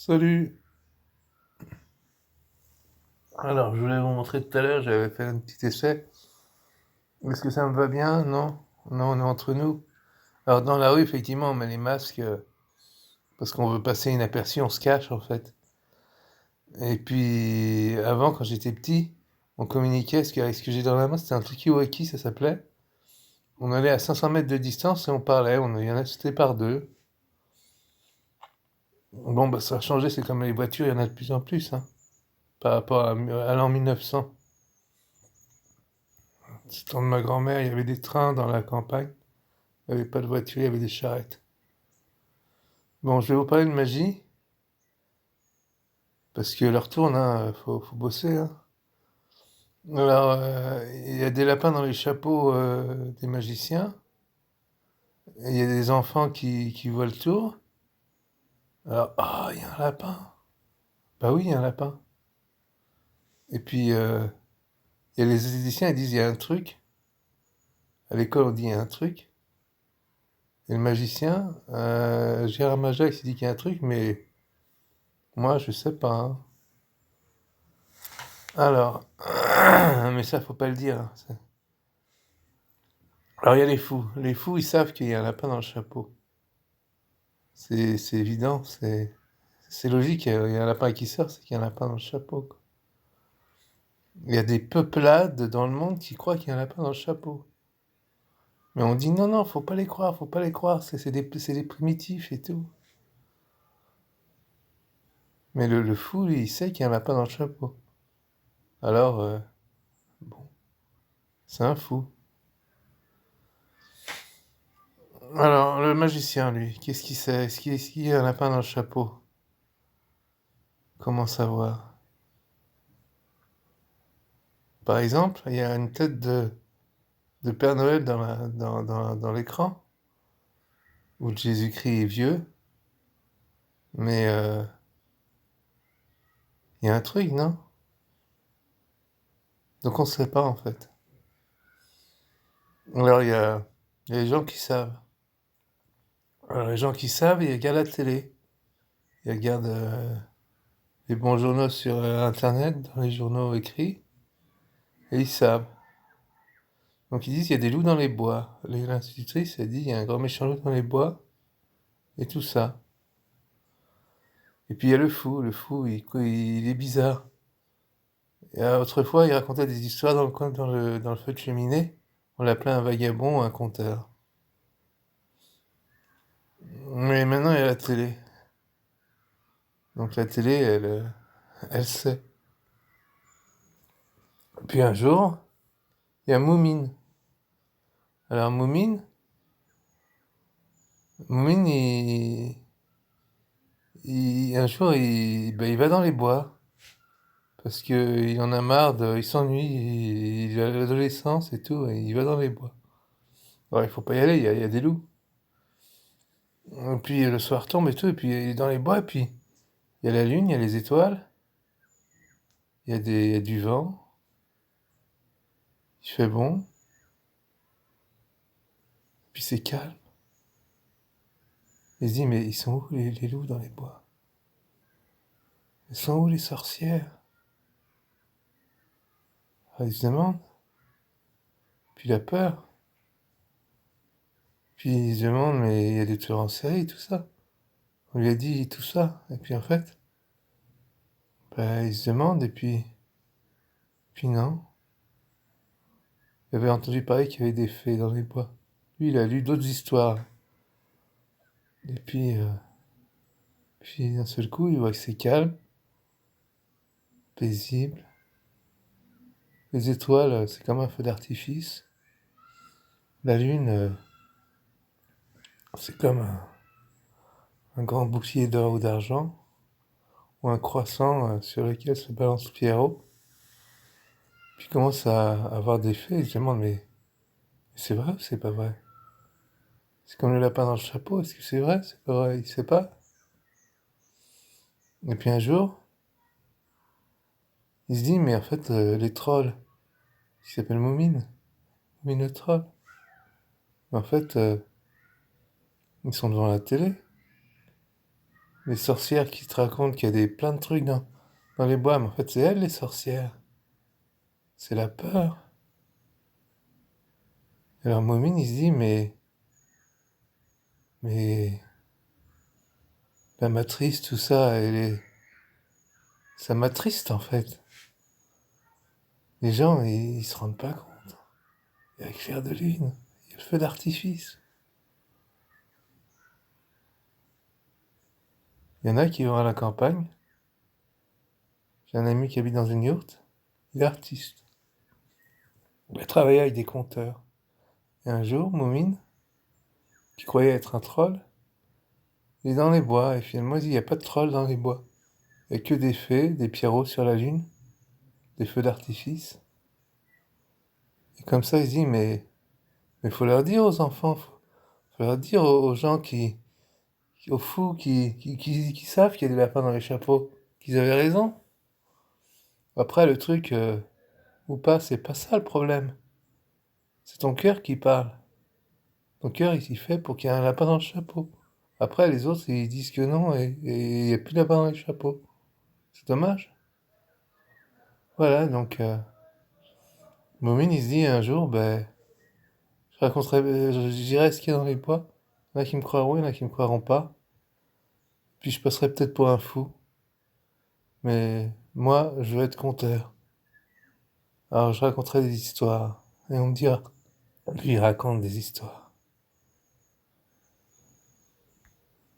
Salut. Alors, je voulais vous montrer tout à l'heure, j'avais fait un petit essai. Est-ce que ça me va bien? Non? Non, on est entre nous. Alors, dans la rue, effectivement, on met les masques parce qu'on veut passer inaperçu, on se cache en fait. Et puis, avant, quand j'étais petit, on communiquait avec ce que j'ai dans la main, c'était un talkie-walkie, ça s'appelait. On allait à 500 mètres de distance et on parlait, il y en a, c'était par deux. Bon, bah, ça a changé, c'est comme les voitures, il y en a de plus en plus, hein, par rapport à l'an 1900. C'est temps de ma grand-mère, il y avait des trains dans la campagne. Il n'y avait pas de voiture, il y avait des charrettes. Bon, je vais vous parler de magie, parce que leur tourne, hein, faut bosser, hein. Alors, il y a des lapins dans les chapeaux des magiciens, et il y a des enfants qui voient le tour. Alors, ah, il y a un lapin. Bah oui, il y a un lapin. Et puis, il y a les éthiciens, ils disent il y a un truc. À l'école, on dit il y a un truc. Et le magicien, Gérard Majax, il dit qu'il y a un truc, mais moi, je sais pas, hein. Alors, mais ça, faut pas le dire, hein. Alors il y a les fous. Les fous, ils savent qu'il y a un lapin dans le chapeau. C'est évident, c'est logique. Il y a un lapin qui sort, c'est qu'il y a un lapin dans le chapeau, quoi. Il y a des peuplades dans le monde qui croient qu'il y a un lapin dans le chapeau. Mais on dit non, non, faut pas les croire, faut pas les croire. C'est des primitifs et tout. Mais le fou, lui, il sait qu'il y a un lapin dans le chapeau. Alors, bon, c'est un fou. Alors, le magicien, lui, qu'est-ce qu'il sait? Est-ce qu'il y a un lapin dans le chapeau? Comment savoir? Par exemple, il y a une tête de Père Noël dans l'écran, où Jésus-Christ est vieux, mais il y a un truc, non? Donc on ne sait pas en fait. Alors il y a les gens qui savent. Alors les gens qui savent, ils regardent la télé, ils regardent les bons journaux sur Internet, dans les journaux écrits, et ils savent. Donc ils disent il y a des loups dans les bois. L'institutrice, elle dit il y a un grand méchant loup dans les bois, et tout ça. Et puis il y a le fou, il est bizarre. Et, autrefois, il racontait des histoires dans le coin, dans le feu de cheminée. On l'appelait un vagabond ou un conteur. Mais maintenant, il y a la télé. Donc la télé, elle sait. Puis un jour, il y a Moumine. Alors Moumine, un jour, il va dans les bois. Parce qu'il en a marre, il s'ennuie, il a l'adolescence et tout, et il va dans les bois. Alors il faut pas y aller, il y a des loups. Et puis le soir tombe et tout, et puis il est dans les bois, et puis il y a la lune, il y a les étoiles, il y a du vent, il fait bon, puis c'est calme. Il se dit, mais ils sont où les loups dans les bois? Ils sont où les sorcières? Ah, il se demande, puis il a peur. Puis il se demande, mais il y a des tueurs en série, tout ça. On lui a dit tout ça. Et puis en fait, bah, il se demande, puis non. Il avait entendu parler qu'il y avait des fées dans les bois. Lui, il a lu d'autres histoires. Et puis d'un seul coup, il voit que c'est calme, paisible. Les étoiles, c'est comme un feu d'artifice. La lune, c'est comme un grand bouclier d'or ou d'argent, ou un croissant sur lequel se balance Pierrot. Puis il commence à avoir des faits, il se demande, mais c'est vrai ou c'est pas vrai? C'est comme le lapin dans le chapeau, est-ce que c'est vrai? C'est pas vrai, il sait pas. Et puis un jour, il se dit, mais en fait, les trolls, qui s'appellent Moumine, Moumine le troll, en fait, ils sont devant la télé. les sorcières qui te racontent qu'il y a plein de trucs dans les bois, mais en fait, c'est elles les sorcières. C'est la peur. Alors Momine, il se dit, mais la matrice, tout ça, ça m'attriste en fait. Les gens, ils se rendent pas compte. Il y a le clair de lune, il y a le feu d'artifice. Il y en a qui vont à la campagne. J'ai un ami qui habite dans une yourte. Il est artiste. Il a travaillé avec des conteurs. Et un jour, Momine, qui croyait être un troll, il est dans les bois. Et finalement, il dit, il n'y a pas de troll dans les bois. Il n'y a que des fées, des pierrots sur la lune, des feux d'artifice. Et comme ça, il se dit, mais faut leur dire aux enfants, faut leur dire aux gens aux fous qui savent qu'il y a des lapins dans les chapeaux, qu'ils avaient raison. Après, le truc, ou pas, c'est pas ça le problème. C'est ton cœur qui parle. Ton cœur, il s'y fait pour qu'il y ait un lapin dans le chapeau. Après, les autres, ils disent que non et il n'y a plus de lapin dans les chapeaux. C'est dommage. Voilà, donc, Momine, il se dit un jour, ben, je dirai ce qu'il y a dans les bois. Il y en a qui me croiront, il y en a qui me croiront pas. Puis je passerai peut-être pour un fou. Mais moi, je veux être conteur. Alors je raconterai des histoires. Et on me dira, lui, il raconte des histoires.